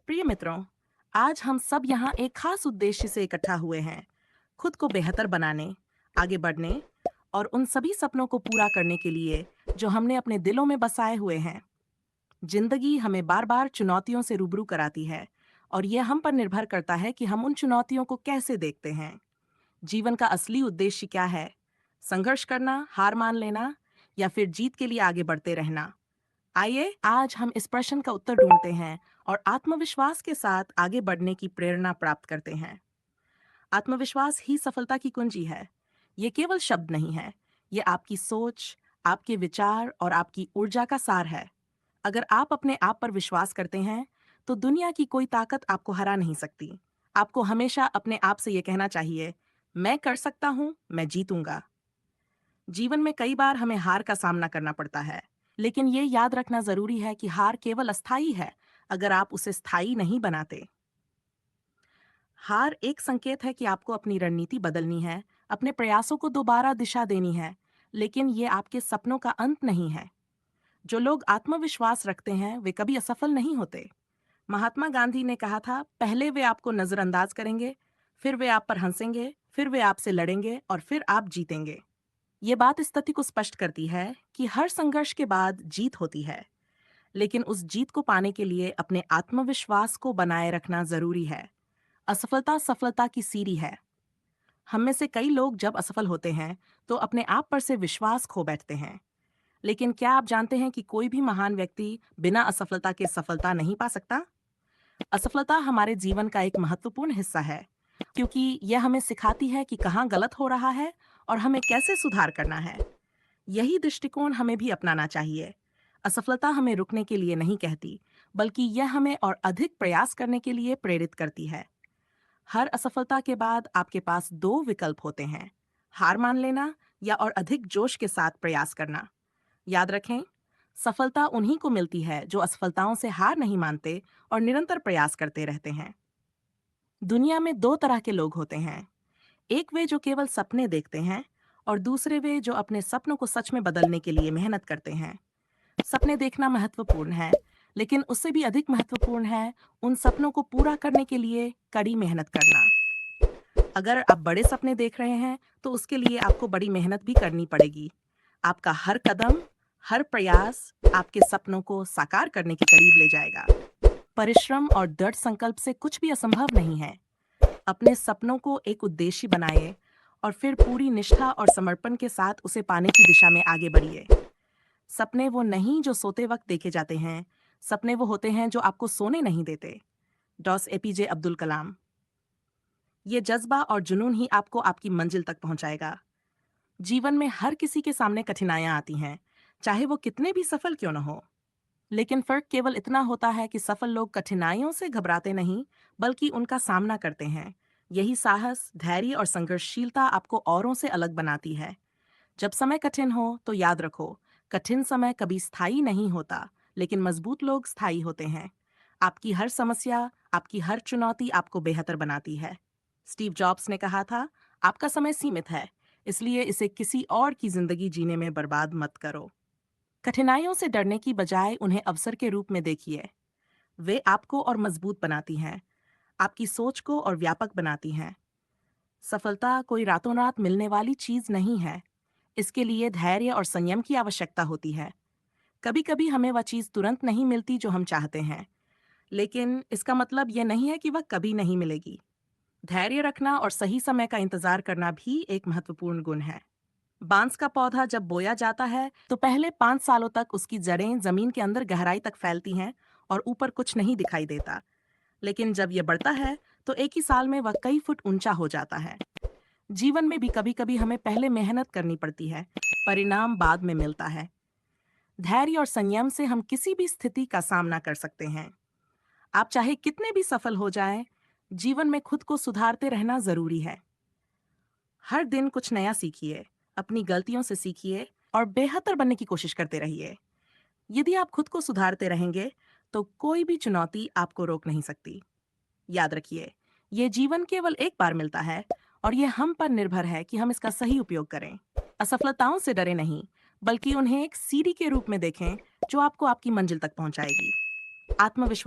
प्रिय मित्रों, आज हम सब यहाँ एक खास उद्देश्य से इकट्ठा हुए हैं। खुद को बेहतर बनाने, आगे बढ़ने और उन सभी सपनों को पूरा करने के लिए जो हमने अपने दिलों में बसाए हुए हैं। जिंदगी हमें बार बार चुनौतियों से रूबरू कराती है और यह हम पर निर्भर करता है कि हम उन चुनौतियों को कैसे देखते हैं। जीवन का असली उद्देश्य क्या है? संघर्ष करना, हार मान लेना या फिर जीत के लिए आगे बढ़ते रहना? आइए आज हम इस प्रश्न का उत्तर ढूंढते हैं और आत्मविश्वास के साथ आगे बढ़ने की प्रेरणा प्राप्त करते हैं। आत्मविश्वास ही सफलता की कुंजी है। ये केवल शब्द नहीं है, ये आपकी सोच, आपके विचार और आपकी ऊर्जा का सार है। अगर आप अपने आप पर विश्वास करते हैं, तो दुनिया की कोई ताकत आपको हरा नहीं सकती। आपको हमेशा अपने आप से ये कहना चाहिए, मैं कर सकता हूँ, मैं जीतूंगा। जीवन में कई बार हमें हार का सामना करना पड़ता है, लेकिन ये याद रखना जरूरी है कि हार केवल अस्थायी है अगर आप उसे स्थायी नहीं बनाते। हार एक संकेत है कि आपको अपनी रणनीति बदलनी है, अपने प्रयासों को दोबारा दिशा देनी है, लेकिन ये आपके सपनों का अंत नहीं है। जो लोग आत्मविश्वास रखते हैं, वे कभी असफल नहीं होते। महात्मा गांधी ने कहा था, पहले वे आपको नजरअंदाज करेंगे, फिर वे आप पर हंसेंगे, फिर वे आपसे लड़ेंगे और फिर आप जीतेंगे। ये बात इस तथ्य को स्पष्ट करती है कि हर संघर्ष के बाद जीत होती है, लेकिन उस जीत को पाने के लिए अपने आत्मविश्वास को बनाए रखना जरूरी है। असफलता सफलता की सीढ़ी है। हम में से कई लोग जब असफल होते हैं तो अपने आप पर से विश्वास खो बैठते हैं। लेकिन क्या आप जानते हैं कि कोई भी महान व्यक्ति बिना असफलता के सफलता नहीं पा सकता? असफलता हमारे जीवन का एक महत्वपूर्ण हिस्सा है, क्योंकि यह हमें सिखाती है कि कहाँ गलत हो रहा है और हमें कैसे सुधार करना है। यही दृष्टिकोण हमें भी अपनाना चाहिए। असफलता हमें रुकने के लिए नहीं कहती, बल्कि यह हमें और अधिक प्रयास करने के लिए प्रेरित करती है। हर असफलता के बाद आपके पास दो विकल्प होते हैं, हार मान लेना या और अधिक जोश के साथ प्रयास करना। याद रखें, सफलता उन्हीं को मिलती है जो असफलताओं से हार नहीं मानते और निरंतर प्रयास करते रहते हैं। दुनिया में दो तरह के लोग होते हैं, एक वे जो केवल सपने देखते हैं और दूसरे वे जो अपने सपनों को सच में बदलने के लिए मेहनत करते हैं। सपने देखना महत्वपूर्ण है, लेकिन उससे भी अधिक महत्वपूर्ण है उन सपनों को पूरा करने के लिए कड़ी मेहनत करना। अगर आप बड़े सपने देख रहे हैं, तो उसके लिए आपको बड़ी मेहनत भी करनी पड़ेगी। आपका हर कदम, हर प्रयास आपके सपनों को साकार करने के करीब ले जाएगा। परिश्रम और दृढ़ संकल्प से कुछ भी असंभव नहीं है। अपने सपनों को एक उद्देश्य बनाइए और फिर पूरी निष्ठा और समर्पण के साथ उसे पाने की दिशा में आगे बढ़िए। सपने वो नहीं जो सोते वक्त देखे जाते हैं, सपने वो होते हैं जो आपको सोने नहीं देते। DOS APJ Abdul Kalam. ये जज्बा और जुनून ही आपको आपकी मंजिल तक पहुंचाएगा। जीवन में हर किसी के सामने कठिनाइयां आती हैं, चाहे वो कितने भी सफल क्यों न हो। लेकिन फर्क केवल इतना होता है कि सफल लोग कठिनाइयों से घबराते नहीं, बल्कि उनका सामना करते हैं। यही साहस, धैर्य और संघर्षशीलता आपको औरों से अलग बनाती है। जब समय कठिन हो तो याद रखो, कठिन समय कभी स्थायी नहीं होता, लेकिन मजबूत लोग स्थायी होते हैं। आपकी हर समस्या, आपकी हर चुनौती आपको बेहतर बनाती है। स्टीव जॉब्स ने कहा था, आपका समय सीमित है, इसलिए इसे किसी और की जिंदगी जीने में बर्बाद मत करो। कठिनाइयों से डरने की बजाय उन्हें अवसर के रूप में देखिए। वे आपको और मजबूत बनाती हैं, आपकी सोच को और व्यापक बनाती हैं। सफलता कोई रातों रात मिलने वाली चीज नहीं है। इसके लिए धैर्य और संयम की आवश्यकता होती है। कभी कभी हमें वह चीज तुरंत नहीं मिलती जो हम चाहते हैं, लेकिन इसका मतलब यह नहीं है कि वह कभी नहीं मिलेगी। धैर्य रखना और सही समय का इंतजार करना भी एक महत्वपूर्ण गुण है। बांस का पौधा जब बोया जाता है तो पहले 5 सालों तक उसकी जड़ें जमीन के अंदर गहराई तक फैलती हैं और ऊपर कुछ नहीं दिखाई देता। लेकिन जब यह बढ़ता है तो एक ही साल में वह कई फुट ऊंचा हो जाता है। जीवन में भी कभी कभी हमें पहले मेहनत करनी पड़ती है, परिणाम बाद में मिलता है। धैर्य और संयम से हम किसी भी स्थिति का सामना कर सकते हैं। आप चाहे कितने भी सफल हो जाएं, जीवन में खुद को सुधारते रहना जरूरी है। हर दिन कुछ नया सीखिए, अपनी गलतियों से सीखिए और बेहतर बनने की कोशिश करते रहिए। यदि आप खुद को सुधारते रहेंगे, तो कोई भी चुनौती आपको रोक नहीं सकती। याद रखिए, ये जीवन केवल एक बार मिलता है और ये हम पर निर्भर है कि हम इसका सही उपयोग करें। असफलताओं से डरे नहीं, बल्कि उन्हें एक सीढ़ी के रूप में देखें जो आपको आपकी मंजिल तक पहुंचाएगी। आत्मविश्वास